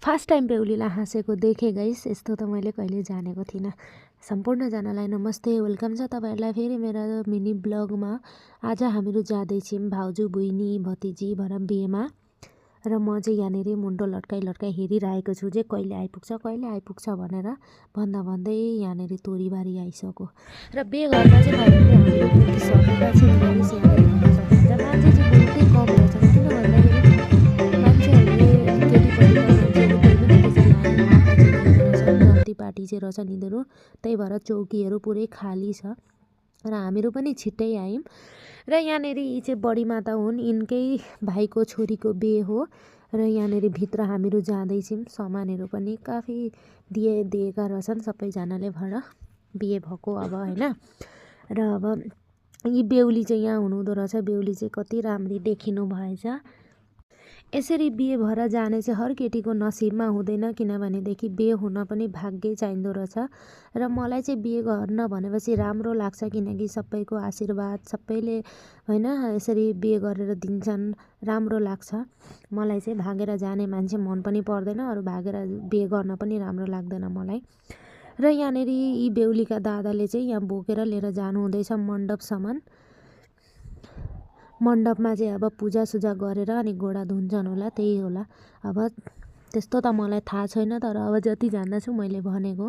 First time बेहुलीलाई हाँसेको देखेँ guys. यस्तो त मैले कहिले जानेको थिइनँ। सम्पूर्णजनालाई नमस्ते, वेलकम छ तपाईँहरूलाई फेरि मेरो मिनी ब्लगमा। आज हामीहरू जाँदैछौँ भाउजू बहिनी भतिजी भएर बिहेमा र म चाहिँ यहाँनिर मुन्टो लट्काइ हेरिरहेको छु चाहिँ कहिले आइपुग्छ भनेर भन्दा भन्दै यहाँनिर तोरीबारी आइसक्यो र बिहे घरमा चाहिँ हामीले पुगिसकेका छौँ। गाइस यहाँनिर हेर्न सक्नुहुन्छ मान्छे चाहिँ बहुतै कम रहेछन्, किन भन्दाखेरि मान्छेहरूले केटीपट्टिका मान्छेहरू कोही पनि त्यसरी लाइनमा नजिकैको रहेछन्, जल्ती पार्टी चाहिँ रहेछन् यिनीहरू, त्यही भएर चौकीहरू पुरै खाली छ र हामीहरू पनि छिट्टै आयौँ। र यहाँनिर यी चाहिँ बडी माता हुन्, यिनकै भाइको छोरीको बिहे हो र यहाँनिर भित्र हामीहरू जाँदैछौँ। सामानहरू पनि काफी दिएका रहेछन् सबैजनाले भएर बिहे भएको अब होइन। र अब यी बेहुली चाहिँ यहाँ हुनुहुँदो रहेछ। बेहुली चाहिँ कति राम्री देखिनु भएछ। यसरी बिहे भएर जाने चाहिँ हर केटीको नसिबमा हुँदैन, किनभनेदेखि बिहे हुन पनि भाग्य चाहिँदो रहेछ। र मलाई चाहिँ बिहे गर्न भनेपछि राम्रो लाग्छ, किनकि सबैको आशीर्वाद सबैले होइन यसरी बिहे गरेर दिन्छन्, राम्रो लाग्छ। मलाई चाहिँ भागेर जाने मान्छे मन पनि पर्दैन, अरू भागेर बिहे गर्न पनि राम्रो लाग्दैन मलाई। र यहाँनिर यी बेहुलीका दादाले चाहिँ यहाँ बोकेर लिएर जानु हुँदैछ मण्डपसम्म। मण्डपमा चाहिँ अब पूजासुजा गरेर अनि गोडा धुन्छन् होला, त्यही होला। अब त्यस्तो त मलाई थाहा छैन, तर अब जति जान्दछु मैले भनेको।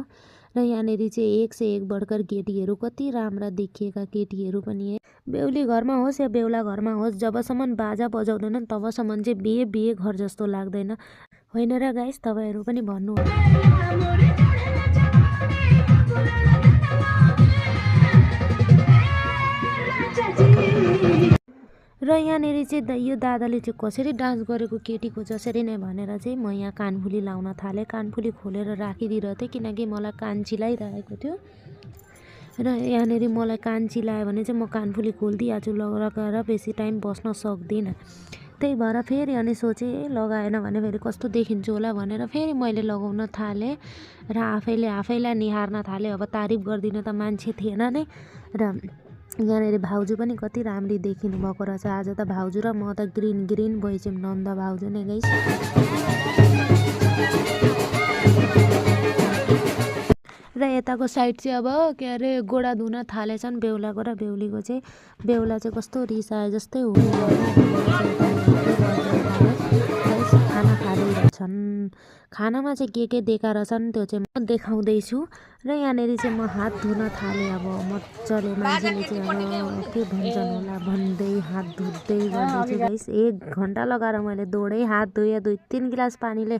र यहाँनिर चाहिँ एक से एक बढकर केटीहरू, कति राम्रा देखिएका केटीहरू पनि। बेहुली घरमा होस् या बेहुला घरमा होस्, जबसम्म बाजा बजाउँदैनन् तबसम्म चाहिँ बिहे घर जस्तो लाग्दैन, होइन र गाइस? तपाईँहरू पनि भन्नु। र यहाँनिर चाहिँ यो दादाले चाहिँ कसरी डान्स गरेको केटीको जसरी नै भनेर चाहिँ म यहाँ कानफुली लाउन थालेँ। कानफुली खोलेर राखिदिरहेको थिएँ किनकि मलाई कान चिलाइरहेको थियो र यहाँनिर मलाई कान चिलायो भने चाहिँ म कानफुली खोलिदिइहाल्छु, लगाएर बेसी टाइम बस्न सक्दिनँ। त्यही भएर फेरि अनि सोचेँ लगाएन भने फेरि कस्तो देखिन्छु होला भनेर फेरि मैले लगाउन थालेँ र आफैलाई निहार्न थालेँ। अब तारिफ गरिदिन त मान्छे थिएन नै। र यहाँनिर भाउजू पनि कति राम्री देखिनु भएको रहेछ। आज त भाउजू र म त ग्रिन भइछौँ, नन्द भाउजू नै गाइस। र यताको साइड चाहिँ अब के अरे गोडा धुन थालेछन् बेहुलाको र बेहुलीको चाहिँ। बेहुला चाहिँ कस्तो रिसाए जस्तै हो, खाना खाँदैछन्। खानामा चाहिँ के दिएका रहेछन् त्यो चाहिँ म देखाउँदैछु। र यहाँनिर चाहिँ म हात धुन थालेँ। अब मजाले मान्छेले चाहिँ अब के भन्छन् होला भन्दै हात धुँदै गर्दैछु गाइस। 1 घन्टा लगाएर मैले दौडै हात धोएँ, 2-3 गिलास पानीले